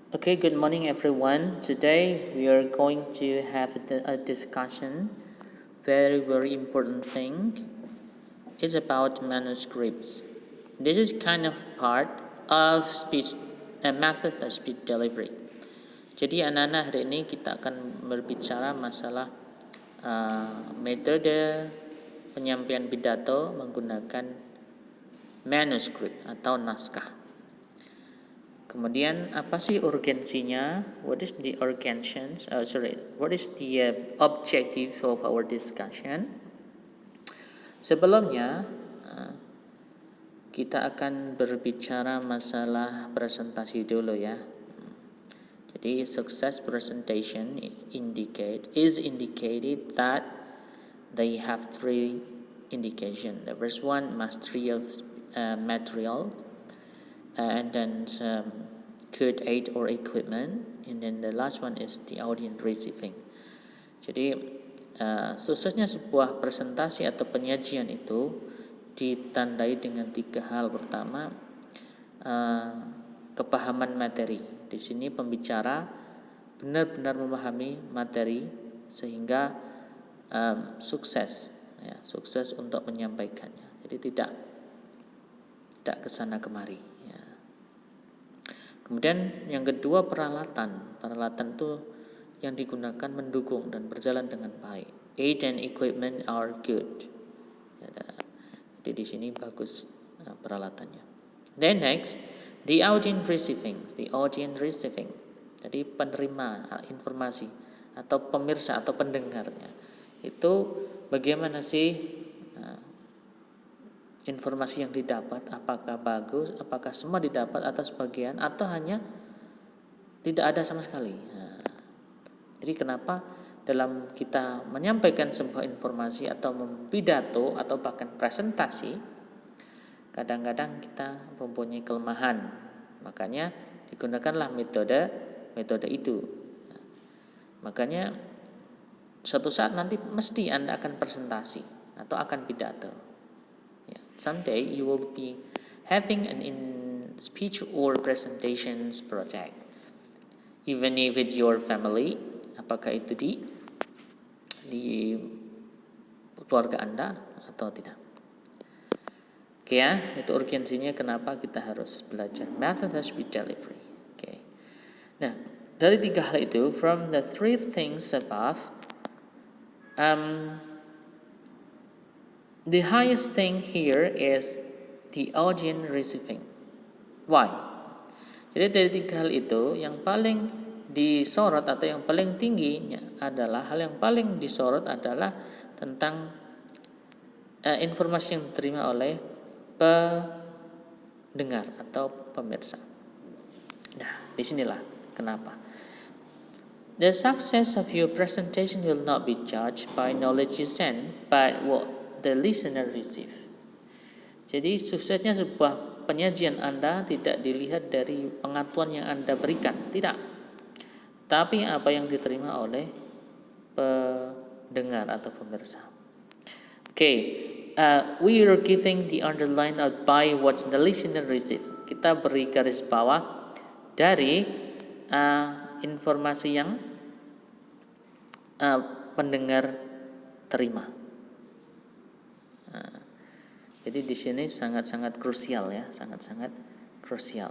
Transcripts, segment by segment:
Okay, good morning everyone. Today we are going to have a discussion. Very important thing is about manuscripts. This is kind of part of speech method of speech delivery. Jadi anak-anak hari ini kita akan berbicara masalah metode penyampaian pidato menggunakan manuscript atau naskah. Kemudian apa sih urgensinya? What is the What is the objective of our discussion? Sebelumnya kita akan berbicara masalah presentasi dulu ya. Jadi success presentation is indicated that they have three indication. The first one, mastery of material. And then good aid or equipment, and then the last one is the audience receiving. Jadi suksesnya sebuah presentasi atau penyajian itu ditandai dengan tiga hal. Pertama, kepahaman materi. Di sini pembicara benar-benar memahami materi sehingga sukses untuk menyampaikannya. Jadi tidak kesana kemari. Kemudian yang kedua, peralatan itu yang digunakan mendukung dan berjalan dengan baik. Aid and equipment are good. Jadi di sini bagus peralatannya. Then next, the audience receiving. Jadi penerima informasi atau pemirsa atau pendengarnya. Itu bagaimana sih informasi yang didapat, apakah bagus, apakah semua didapat atau sebagian, atau hanya tidak ada sama sekali. Jadi kenapa dalam kita menyampaikan sebuah informasi atau mempidato atau bahkan presentasi, kadang-kadang kita mempunyai kelemahan, makanya digunakanlah metode itu. Makanya suatu saat nanti mesti Anda akan presentasi atau akan pidato. Someday you will be having an speech or presentations project, even if it's your family, apakah itu di keluarga Anda atau tidak. Oke ya, itu urgensinya kenapa kita harus belajar method of speech delivery. Oke. Nah, dari tiga hal itu, from the three things above, the highest thing here is the audience receiving. Why? Jadi dari tiga hal itu yang paling disorot atau yang paling tingginya adalah hal yang paling disorot adalah tentang informasi yang diterima oleh pendengar atau pemirsa. Nah, disinilah kenapa. The success of your presentation will not be judged by knowledge you send, but what the listener receive. Jadi suksesnya sebuah penyajian Anda tidak dilihat dari pengetahuan yang Anda berikan, tidak. Tapi apa yang diterima oleh pendengar atau pemirsa. We are giving the underline out by what the listener receive. Kita beri garis bawah dari informasi yang pendengar terima. Jadi di sini sangat-sangat krusial ya, sangat-sangat krusial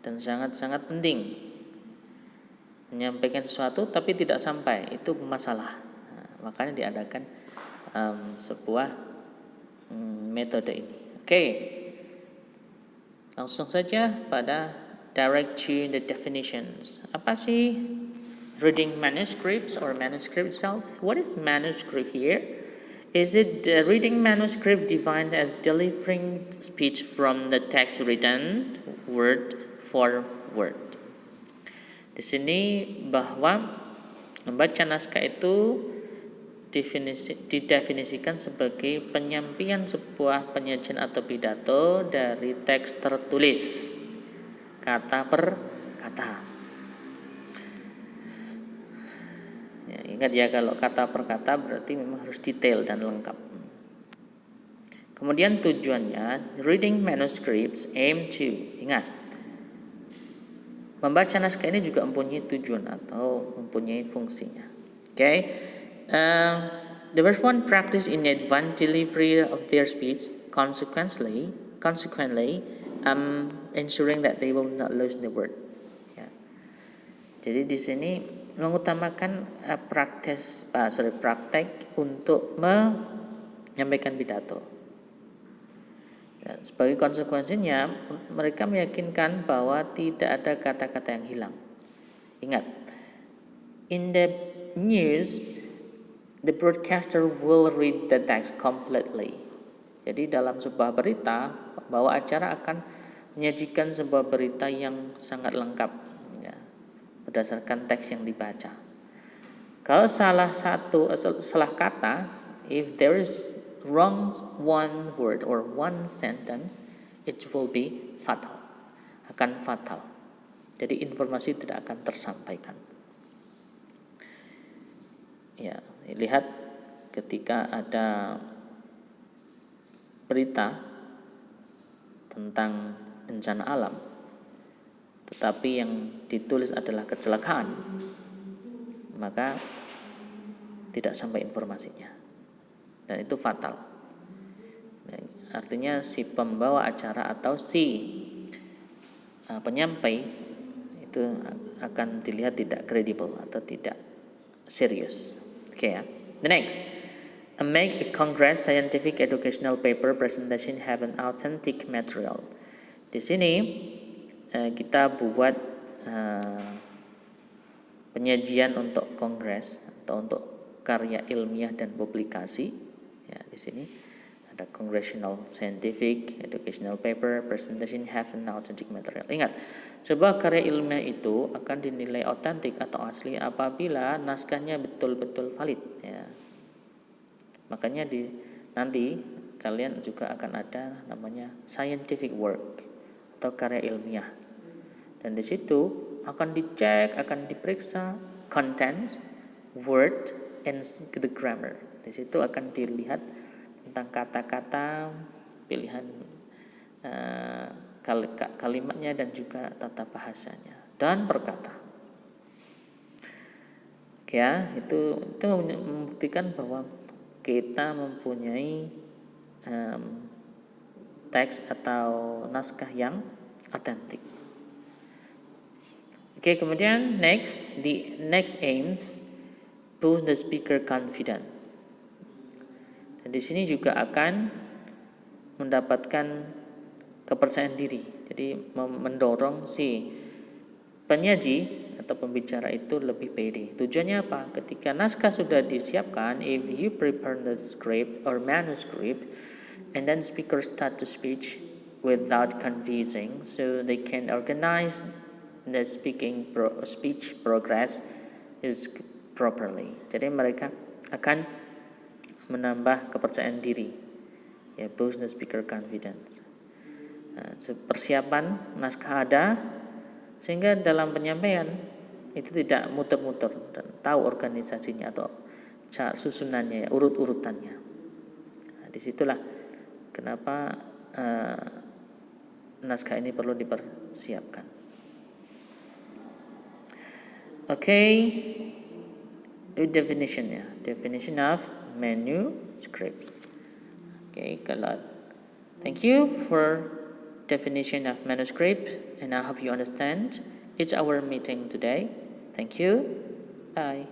dan sangat-sangat penting. Menyampaikan sesuatu tapi tidak sampai, itu masalah. Makanya diadakan sebuah metode ini. Langsung saja pada direct to the definitions. Apa sih reading manuscripts or manuscript itself? What is manuscript here? Is it reading manuscript defined as delivering speech from the text written word for word? Di sini bahwa membaca naskah itu didefinisikan sebagai penyampaian sebuah penyajian atau pidato dari teks tertulis kata per kata. Ingat ya, kalau kata per kata berarti memang harus detail dan lengkap. Kemudian tujuannya, reading manuscripts aim to, ingat, membaca naskah ini juga mempunyai tujuan atau mempunyai fungsinya. Okay. The first one, practice in advance delivery of their speech. Consequently, ensuring that they will not lose the word. Ya. Jadi di sini mengutamakan praktek untuk menyampaikan pidato. Ya, sebagai konsekuensinya, mereka meyakinkan bahwa tidak ada kata-kata yang hilang. Ingat, in the news, the broadcaster will read the text completely. Jadi dalam sebuah berita, bahwa acara akan menyajikan sebuah berita yang sangat lengkap, ya, berdasarkan teks yang dibaca. Kalau salah kata, if there is wrong one word or one sentence, it will be fatal. Akan fatal. Jadi informasi tidak akan tersampaikan. Ya, lihat ketika ada berita tentang bencana alam, tetapi yang ditulis adalah kecelakaan, maka tidak sampai informasinya, dan itu fatal. Nah, artinya si pembawa acara atau si penyampai itu akan dilihat tidak kredibel atau tidak serius. Okay, ya. The next, make a Congress scientific educational paper presentation have an authentic material. Di sini kita buat penyajian untuk kongres atau untuk karya ilmiah dan publikasi. Ya, di sini ada congressional scientific educational paper presentation have an authentic material. Ingat, sebuah karya ilmiah itu akan dinilai otentik atau asli apabila naskahnya betul-betul valid. Ya. Makanya nanti kalian juga akan ada namanya scientific work atau karya ilmiah. Dan di situ akan dicek, akan diperiksa content, word, and the grammar. Di situ akan dilihat tentang kata-kata, pilihan kalimatnya dan juga tata bahasanya dan perkata. Oke, ya, itu membuktikan bahwa kita mempunyai teks atau naskah yang otentik. Oke, kemudian the next aims boost the speaker confident. Dan di sini juga akan mendapatkan kepercayaan diri. Jadi mendorong si penyaji atau pembicara itu lebih pede. Tujuannya apa? Ketika naskah sudah disiapkan, if you prepare the script or manuscript and then speaker start to speech without confusing, so they can organize the speech progress is properly. Jadi mereka akan menambah kepercayaan diri, ya, boost the speaker confidence. Nah, persiapan naskah ada sehingga dalam penyampaian itu tidak muter-muter dan tahu organisasinya atau susunannya, ya, urut-urutannya. Nah, disitulah kenapa naskah ini perlu dipersiapkan. Okay, definition of manuscript. Okay, thank you for definition of manuscript, and I hope you understand. It's our meeting today. Thank you. Bye.